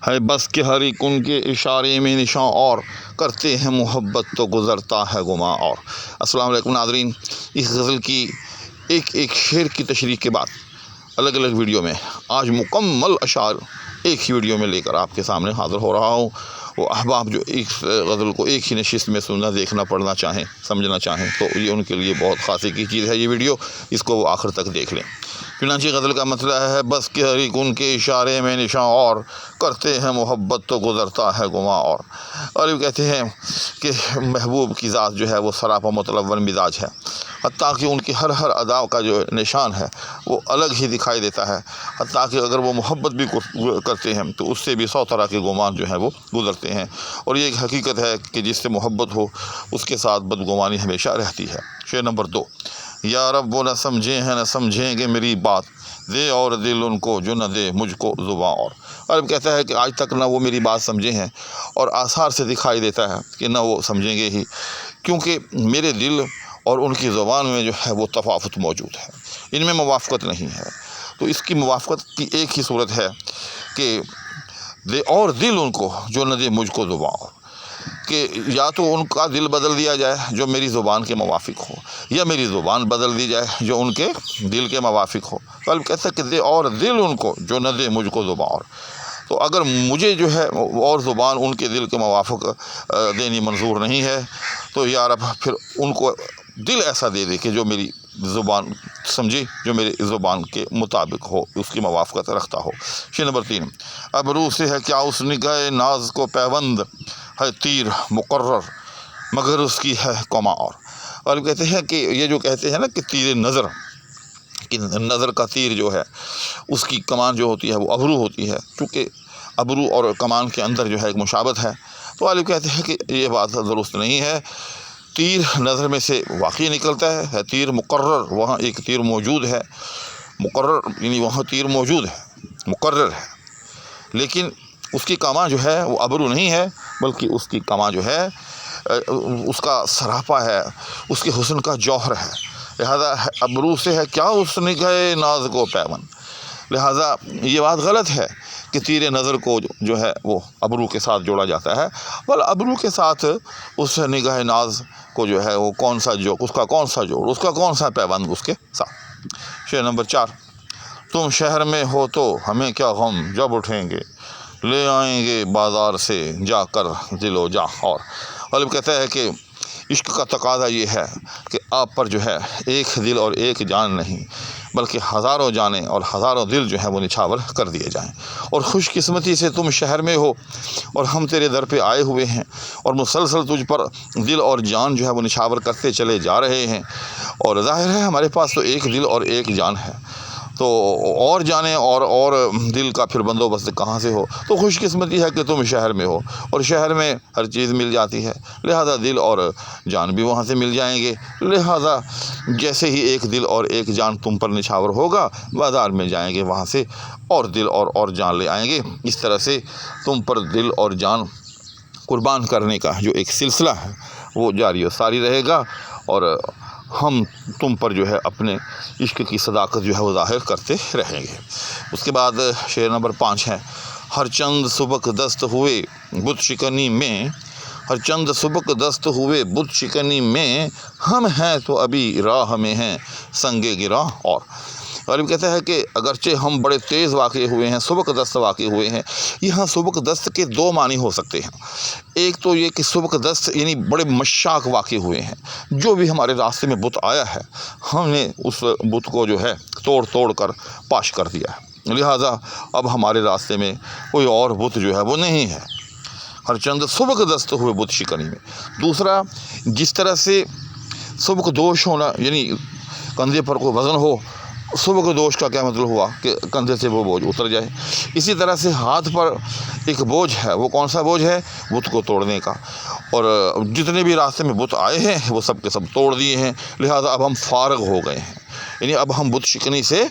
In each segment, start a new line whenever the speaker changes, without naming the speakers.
ہے بس کہ ہر ایک ان کے اشارے میں نشاں اور کرتے ہیں محبت تو گزرتا ہے گماں اور۔ السلام علیکم ناظرین، اس غزل کی ایک شعر کی تشریح کے بعد الگ الگ ویڈیو میں آج مکمل اشعار ایک ہی ویڈیو میں لے کر آپ کے سامنے حاضر ہو رہا ہوں۔ وہ احباب جو اس غزل کو ایک ہی نشست میں سننا، دیکھنا، پڑھنا چاہیں، سمجھنا چاہیں تو یہ ان کے لیے بہت خاصی کی چیز ہے یہ ویڈیو، اس کو وہ آخر تک دیکھ لیں۔ چنانچہ غزل کا مسئلہ ہے بس کہ ہر ایک ان کے اشارے میں نشاں اور کرتے ہیں محبت تو گزرتا ہے گماں اور یہ کہتے ہیں کہ محبوب کی ذات جو ہے وہ سراپا متلون مزاج ہے، حتیٰ کہ ان کی ہر ادا کا جو نشان ہے وہ الگ ہی دکھائی دیتا ہے، حتیٰ کہ اگر وہ محبت بھی کرتے ہیں تو اس سے بھی 100 طرح کے گمان جو ہیں وہ گزرتے ہیں، اور یہ ایک حقیقت ہے کہ جس سے محبت ہو اس کے ساتھ بدگمانی ہمیشہ رہتی ہے۔ شعر نمبر 2، یا رب وہ نہ سمجھے ہیں نہ سمجھیں گے میری بات، دے اور دل ان کو جو نہ دے مجھ کو زباں اور۔ عرب کہتا ہے کہ آج تک نہ وہ میری بات سمجھے ہیں، اور آثار سے دکھائی دیتا ہے کہ نہ وہ سمجھیں گے ہی، کیونکہ میرے دل اور ان کی زبان میں جو ہے وہ تفاوت موجود ہے، ان میں موافقت نہیں ہے۔ تو اس کی موافقت کی ایک ہی صورت ہے کہ دے اور دل ان کو جو نہ دے مجھ کو زباں اور، کہ یا تو ان کا دل بدل دیا جائے جو میری زبان کے موافق ہو، یا میری زبان بدل دی جائے جو ان کے دل کے موافق ہو۔ قلب کہتا ہے کہ دے اور دل ان کو جو نہ دے مجھ کو زباں اور۔ تو اگر مجھے جو ہے اور زبان ان کے دل کے موافق دینی منظور نہیں ہے تو یا رب پھر ان کو دل ایسا دے دے کہ جو میری زبان سمجھے، جو میری زبان کے مطابق ہو، اس کی موافقت رکھتا ہو۔ شعر نمبر 3، ابرو سے ہے کیا اس نگاہ ناز کو پیوند، ہے تیر مقرر مگر اس کی ہے کماں اور کہتے ہیں کہ یہ جو کہتے ہیں نا کہ تیر نظر، کہ نظر کا تیر جو ہے اس کی کمان جو ہوتی ہے وہ ابرو ہوتی ہے، چونکہ ابرو اور کمان کے اندر جو ہے ایک مشابت ہے، تو عالم کہتے ہیں کہ یہ بات درست نہیں ہے۔ تیر نظر میں سے واقعی نکلتا ہے تیر مقرر، وہاں ایک تیر موجود ہے، مقرر یعنی وہاں تیر موجود ہے، مقرر ہے، لیکن اس کی کمان جو ہے وہ ابرو نہیں ہے، بلکہ اس کی کمان جو ہے اس کا سراپا ہے، اس کے حسن کا جوہر ہے، لہذا ابرو سے ہے کیا اس نگاہ ناز کو پیوند، لہذا یہ بات غلط ہے کہ تیر نظر کو جو ہے وہ ابرو کے ساتھ جوڑا جاتا ہے، بل ابرو کے ساتھ اس نگاہ ناز کو جو ہے وہ کون سا جو اس کا کون سا جوڑ، اس کا کون سا پیوند اس کے ساتھ۔ شعر نمبر 4، تم شہر میں ہو تو ہمیں کیا غم، جب اٹھیں گے لے آئیں گے بازار سے جا کر دل و جاں اور۔ غالب کہتا ہے کہ عشق کا تقاضا یہ ہے کہ آپ پر جو ہے ایک دل اور ایک جان نہیں بلکہ ہزاروں جانیں اور ہزاروں دل جو ہیں وہ نچھاور کر دیے جائیں، اور خوش قسمتی سے تم شہر میں ہو اور ہم تیرے در پہ آئے ہوئے ہیں، اور مسلسل تجھ پر دل اور جان جو ہے وہ نچھاور کرتے چلے جا رہے ہیں، اور ظاہر ہے ہمارے پاس تو ایک دل اور ایک جان ہے، تو اور جانیں اور دل کا پھر بندوبست کہاں سے ہو؟ تو خوش قسمتی ہے کہ تم شہر میں ہو، اور شہر میں ہر چیز مل جاتی ہے، لہذا دل اور جان بھی وہاں سے مل جائیں گے، لہذا جیسے ہی ایک دل اور ایک جان تم پر نچھاور ہوگا بازار میں جائیں گے، وہاں سے اور دل اور جان لے آئیں گے، اس طرح سے تم پر دل اور جان قربان کرنے کا جو ایک سلسلہ ہے وہ جاری و ساری رہے گا، اور ہم تم پر جو ہے اپنے عشق کی صداقت جو ہے وہ ظاہر کرتے رہیں گے۔ اس کے بعد شعر نمبر 5 ہے، ہر چند سبک دست ہوئے بت شکنی میں، ہر چند سبک دست ہوئے بت شکنی میں، ہم ہیں تو ابھی راہ میں ہیں سنگ گراں اور۔ غالب کہتا ہے کہ اگرچہ ہم بڑے تیز واقع ہوئے ہیں، سبک دست واقع ہوئے ہیں، یہاں سبک دست کے 2 معنی ہو سکتے ہیں، ایک تو یہ کہ سبک دست یعنی بڑے مشاق واقع ہوئے ہیں، جو بھی ہمارے راستے میں بت آیا ہے ہم نے اس بت کو جو ہے توڑ کر پاش کر دیا ہے، لہٰذا اب ہمارے راستے میں کوئی اور بت جو ہے وہ نہیں ہے، ہر چند سبک دست ہوئے بت شکنی میں۔ دوسرا، جس طرح سے سبک دوش ہونا یعنی کندھے پر کوئی وزن ہو، سبک دوش کا کیا مطلب ہوا کہ کندھے سے وہ بوجھ اتر جائے، اسی طرح سے ہاتھ پر ایک بوجھ ہے، وہ کون سا بوجھ ہے؟ بت کو توڑنے کا، اور جتنے بھی راستے میں بت آئے ہیں وہ سب کے سب توڑ دیے ہیں، لہٰذا اب ہم فارغ ہو گئے ہیں، یعنی اب ہم بت شکنی سے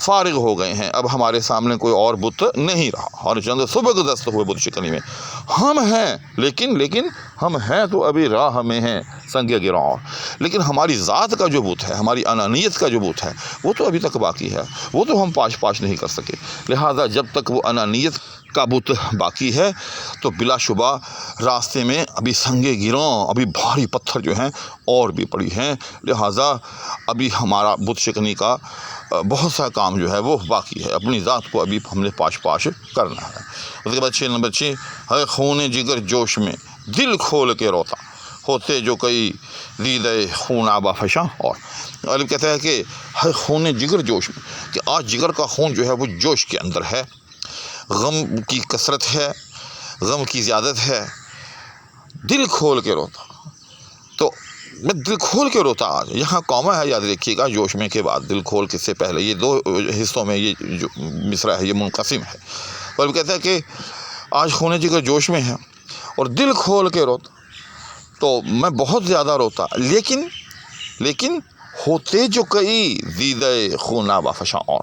فارغ ہو گئے ہیں، اب ہمارے سامنے کوئی اور بت نہیں رہا، اور چند صبح دست ہوئے بت شکنی میں ہم ہیں، لیکن ہم ہیں تو ابھی راہ میں ہیں سنگ گراں، لیکن ہماری ذات کا جو بت ہے، ہماری انانیت کا جو بت ہے، وہ تو ابھی تک باقی ہے، وہ تو ہم پاش نہیں کر سکے۔ لہذا جب تک وہ انانیت کا بت باقی ہے تو بلا شبہ راستے میں ابھی سنگ گراں، ابھی بھاری پتھر جو ہیں اور بھی پڑی ہیں، لہذا ابھی ہمارا بت شکنی کا بہت سا کام جو ہے وہ باقی ہے، اپنی ذات کو ابھی ہم نے پاش کرنا ہے۔ اس کے بعد 6 نمبر 6 ہے خون جگر جوش میں دل کھول کے روتا ہوتے جو کئی دیدہ خون آبا فشاں، اور غالب کہتا ہے کہ ہے خون جگر جوش میں، کہ آج جگر کا خون جو ہے وہ جوش کے اندر ہے، غم کی کثرت ہے، غم کی زیادت ہے، دل کھول کے روتا، تو میں دل کھول کے روتا آج، یہاں قوما ہے یاد رکھیے گا، جوش میں کے بعد دل کھول کے سے پہلے یہ 2 حصوں میں یہ جو مصرع ہے یہ منقسم ہے، غالب کہتا ہے کہ آج خون جگر جوش میں ہے اور دل کھول کے روتا، تو میں بہت زیادہ روتا، لیکن ہوتے جو کئی دیدہ خون آبا فشاں، اور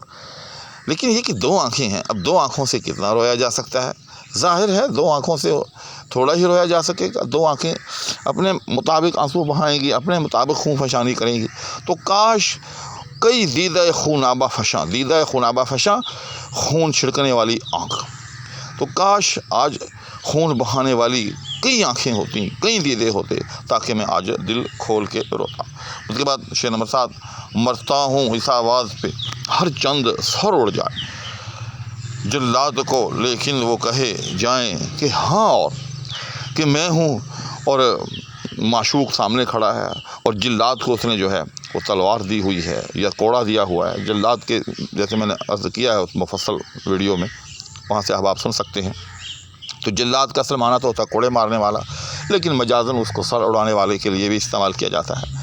لیکن یہ کہ 2 آنکھیں ہیں، اب 2 آنکھوں سے کتنا رویا جا سکتا ہے؟ ظاہر ہے 2 آنکھوں سے تھوڑا ہی رویا جا سکے گا، 2 آنکھیں اپنے مطابق آنسو بہائیں گی، اپنے مطابق خون فشانی کریں گی، تو کاش کئی دیدہ خون آبا فشاں، دیدہ خون آبا فشاں خون چھڑکنے والی آنکھ، تو کاش آج خون بہانے والی کئی آنکھیں ہوتی، کئی دیدے ہوتے، تاکہ میں آج دل کھول کے روتا۔ اس کے بعد 6 نمبر 7 مرتا ہوں اس آواز پہ ہر چند سر اڑ جائے جلاد کو، لیکن وہ کہے جائیں کہ ہاں اور، کہ میں ہوں اور معشوق سامنے کھڑا ہے، اور جلاد کو اس نے جو ہے وہ تلوار دی ہوئی ہے یا کوڑا دیا ہوا ہے۔ جلاد کے جیسے میں نے عرض کیا ہے اس مفصل ویڈیو میں، وہاں سے آپ سن سکتے ہیں، تو جلاد کا اصل معنی تو ہوتا ہے کوڑے مارنے والا، لیکن مجازاً اس کو سر اڑانے والے کے لیے بھی استعمال کیا جاتا ہے۔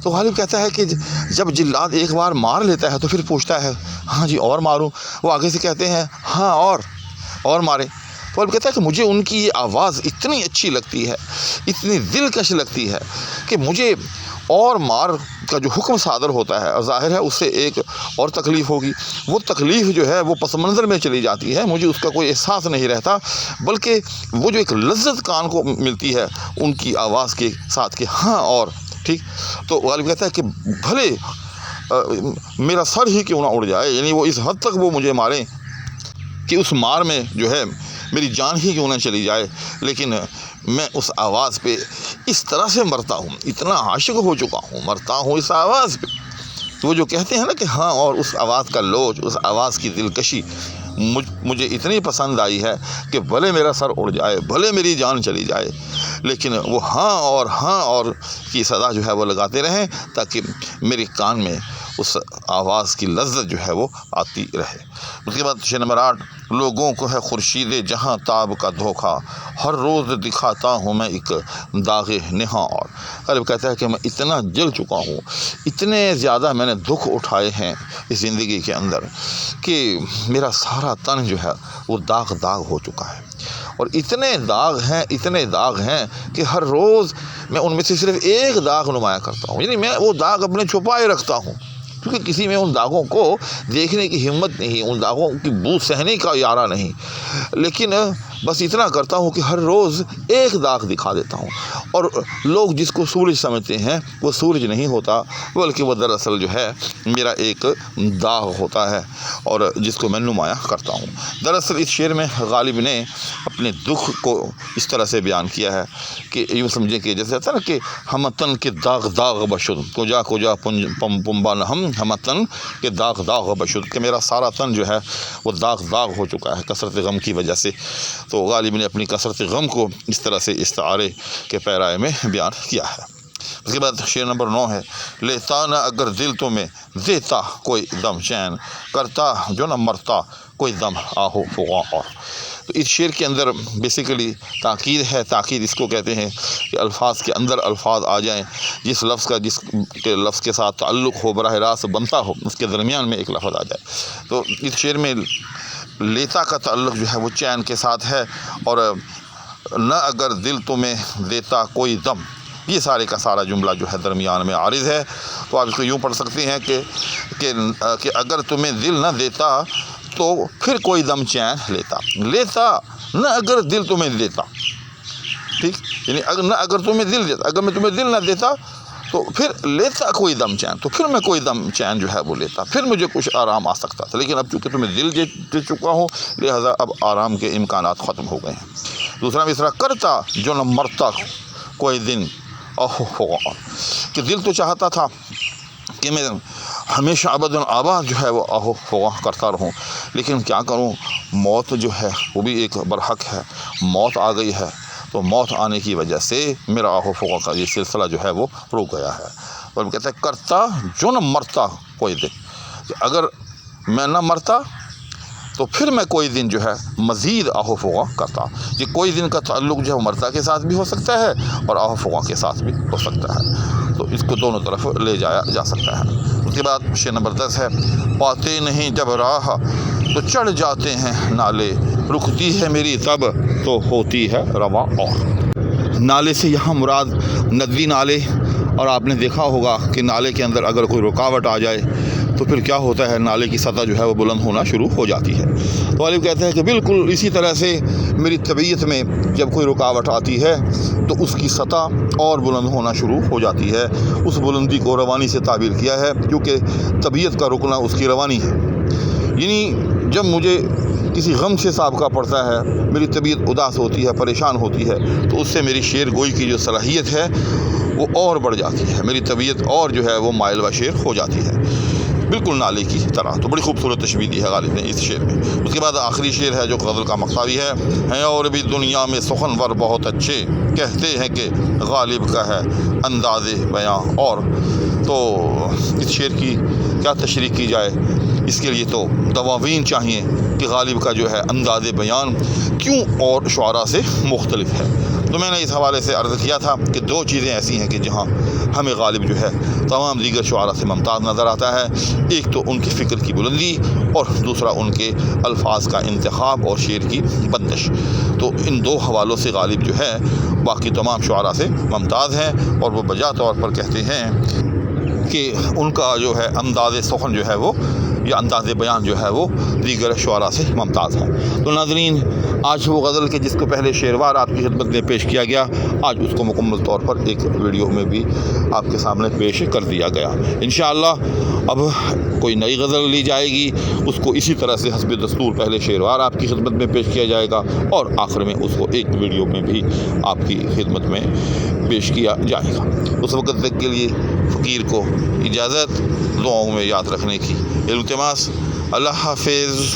تو غالب کہتا ہے کہ جب جلاد ایک بار مار لیتا ہے تو پھر پوچھتا ہے ہاں جی اور ماروں، وہ آگے سے کہتے ہیں ہاں اور مارے، تو غالب کہتا ہے کہ مجھے ان کی یہ آواز اتنی اچھی لگتی ہے، اتنی دلکش لگتی ہے کہ مجھے اور مار کا جو حکم صادر ہوتا ہے، اور ظاہر ہے اس سے ایک اور تکلیف ہوگی، وہ تکلیف جو ہے وہ پس منظر میں چلی جاتی ہے، مجھے اس کا کوئی احساس نہیں رہتا، بلکہ وہ جو ایک لذت کان کو ملتی ہے ان کی آواز کے ساتھ کہ ہاں اور، ٹھیک، تو غالب کہتا ہے کہ بھلے میرا سر ہی کیوں نہ اڑ جائے، یعنی وہ اس حد تک وہ مجھے ماریں کہ اس مار میں جو ہے میری جان ہی کیوں نہ چلی جائے، لیکن میں اس آواز پہ اس طرح سے مرتا ہوں، اتنا عاشق ہو چکا ہوں، مرتا ہوں اس آواز پہ۔ وہ جو کہتے ہیں نا کہ ہاں اور، اس آواز کا لوچ، اس آواز کی دلکشی مجھے اتنی پسند آئی ہے کہ بھلے میرا سر اڑ جائے، بھلے میری جان چلی جائے، لیکن وہ ہاں اور کی صدا جو ہے وہ لگاتے رہیں، تاکہ میرے کان میں اس آواز کی لذت جو ہے وہ آتی رہے۔ اس کے بعد 6 نمبر 8 لوگوں کو ہے خورشید جہاں تاب کا دھوکا، ہر روز دکھاتا ہوں میں ایک داغ نہاں، اور غالب کہتا ہے کہ میں اتنا جل چکا ہوں، اتنے زیادہ میں نے دکھ اٹھائے ہیں اس زندگی کے اندر کہ میرا سارا تن جو ہے وہ داغ ہو چکا ہے، اور اتنے داغ ہیں کہ ہر روز میں ان میں سے صرف ایک داغ نمایاں کرتا ہوں، یعنی میں وہ داغ اپنے چھپائے رکھتا ہوں، کیونکہ کسی میں ان داغوں کو دیکھنے کی ہمت نہیں، ان داغوں کی بو سہنے کا یارہ نہیں، لیکن بس اتنا کرتا ہوں کہ ہر روز ایک داغ دکھا دیتا ہوں، اور لوگ جس کو سورج سمجھتے ہیں وہ سورج نہیں ہوتا، بلکہ وہ دراصل جو ہے میرا ایک داغ ہوتا ہے، اور جس کو میں نمایاں کرتا ہوں۔ دراصل اس شعر میں غالب نے اپنے دکھ کو اس طرح سے بیان کیا ہے کہ یوں سمجھیں کہ جیسے ہوتا ہے نا کہ ہم تن کے داغ بشد کجا پمبا ہم تن کے داغ بشد، کہ میرا سارا تن جو ہے وہ داغ ہو چکا ہے کثرت غم کی وجہ سے۔ تو غالب نے اپنی کثرت غم کو اس طرح سے استعارے کے پیرائے میں بیان کیا ہے۔ اس کے بعد شعر نمبر 9 ہے لیتا نہ اگر دل تو میں دیتا کوئی دم چین، کرتا جو نہ مرتا کوئی دم آہو فغاں، اور تو اس شعر کے اندر بیسیکلی تاکید ہے، تاکید اس کو کہتے ہیں کہ الفاظ کے اندر الفاظ آ جائیں، جس کے لفظ کے ساتھ تعلق ہو، براہ راست بنتا ہو، اس کے درمیان میں ایک لفظ آ جائے۔ تو اس شعر میں لیتا کا تعلق جو ہے وہ چین کے ساتھ ہے، اور نہ اگر دل تمہیں دیتا کوئی دم، یہ سارے کا سارا جملہ جو ہے درمیان میں عارض ہے، تو آپ اس کو یوں پڑھ سکتے ہیں کہ اگر تمہیں دل نہ دیتا تو پھر کوئی دم چین لیتا نہ اگر دل تمہیں دیتا. ٹھیک، یعنی اگر تمہیں دل دیتا، اگر میں تمہیں دل نہ دیتا تو پھر لیتا کوئی دم چین، تو پھر میں کوئی دم چین جو ہے وہ لیتا، پھر مجھے کچھ آرام آ سکتا تھا. لیکن اب چونکہ تمہیں دل دے چکا ہوں، لہذا اب آرام کے امکانات ختم ہو گئے ہیں. دوسرا مصرع، کرتا جو نہ مرتا کوئی دن اوہ، کہ دل تو چاہتا تھا کہ میں ہمیشہ ابداً آباد جو ہے وہ آہو فغاں کرتا رہوں، لیکن کیا کروں، موت جو ہے وہ بھی ایک برحق ہے. موت آ گئی ہے، تو موت آنے کی وجہ سے میرا آہو فغاں کا یہ سلسلہ جو ہے وہ رک گیا ہے. اور وہ کہتے ہیں کرتا جو نہ مرتا کوئی دن، کہ اگر میں نہ مرتا تو پھر میں کوئی دن جو ہے مزید آہو فغاں کرتا. یہ کوئی دن کا تعلق جو ہے مرتا کے ساتھ بھی ہو سکتا ہے اور آہو فغاں کے ساتھ بھی ہو سکتا ہے، تو اس کو دونوں طرف لے جایا جا سکتا ہے. اس کے بعد شعر نمبر 10 ہے، پاتے نہیں جب راہ تو چڑھ جاتے ہیں نالے، رکتی ہے میری تب تو ہوتی ہے رواں. اور نالے سے یہاں مراد ندوی نالے، اور آپ نے دیکھا ہوگا کہ نالے کے اندر اگر کوئی رکاوٹ آ جائے تو پھر کیا ہوتا ہے، نالے کی سطح جو ہے وہ بلند ہونا شروع ہو جاتی ہے. تو غالب کہتے ہیں کہ بالکل اسی طرح سے میری طبیعت میں جب کوئی رکاوٹ آتی ہے تو اس کی سطح اور بلند ہونا شروع ہو جاتی ہے. اس بلندی کو روانی سے تعبیر کیا ہے، کیونکہ طبیعت کا رکنا اس کی روانی ہے. یعنی جب مجھے کسی غم سے سابقہ پڑتا ہے، میری طبیعت اداس ہوتی ہے، پریشان ہوتی ہے، تو اس سے میری شعر گوئی کی جو صلاحیت ہے وہ اور بڑھ جاتی ہے، میری طبیعت اور جو ہے وہ مائل و شعر ہو جاتی ہے، بالکل نالے کی طرح. تو بڑی خوبصورت تشبیہ دی ہے غالب نے اس شعر میں. اس کے بعد آخری شعر ہے جو غزل کا مقتبی ہے، ہیں اور بھی دنیا میں سخنور بہت اچھے، کہتے ہیں کہ غالب کا ہے انداز بیاں. اور تو اس شعر کی کیا تشریح کی جائے، اس کے لیے تو دواوین چاہیے کہ غالب کا جو ہے انداز بیان کیوں اور شعراء سے مختلف ہے. تو میں نے اس حوالے سے عرض کیا تھا کہ دو چیزیں ایسی ہیں کہ جہاں ہمیں غالب جو ہے تمام دیگر شعراء سے ممتاز نظر آتا ہے، ایک تو ان کی فکر کی بلندی اور دوسرا ان کے الفاظ کا انتخاب اور شعر کی بندش. تو ان دو حوالوں سے غالب جو ہے باقی تمام شعراء سے ممتاز ہیں، اور وہ بجا طور پر کہتے ہیں کہ ان کا جو ہے انداز سخن جو ہے وہ یا انداز بیان جو ہے وہ دیگر شعراء سے ممتاز ہے. تو ناظرین، آج وہ غزل کے جس کو پہلے شعروار آپ کی خدمت میں پیش کیا گیا، آج اس کو مکمل طور پر ایک ویڈیو میں بھی آپ کے سامنے پیش کر دیا گیا. انشاءاللہ اب کوئی نئی غزل لی جائے گی، اس کو اسی طرح سے حسب دستور پہلے شعروار آپ کی خدمت میں پیش کیا جائے گا، اور آخر میں اس کو ایک ویڈیو میں بھی آپ کی خدمت میں پیش کیا جائے گا. اس وقت تک کے لیے فقیر کو اجازت، دعاؤں میں یاد رکھنے کی التماس. اللہ حافظ.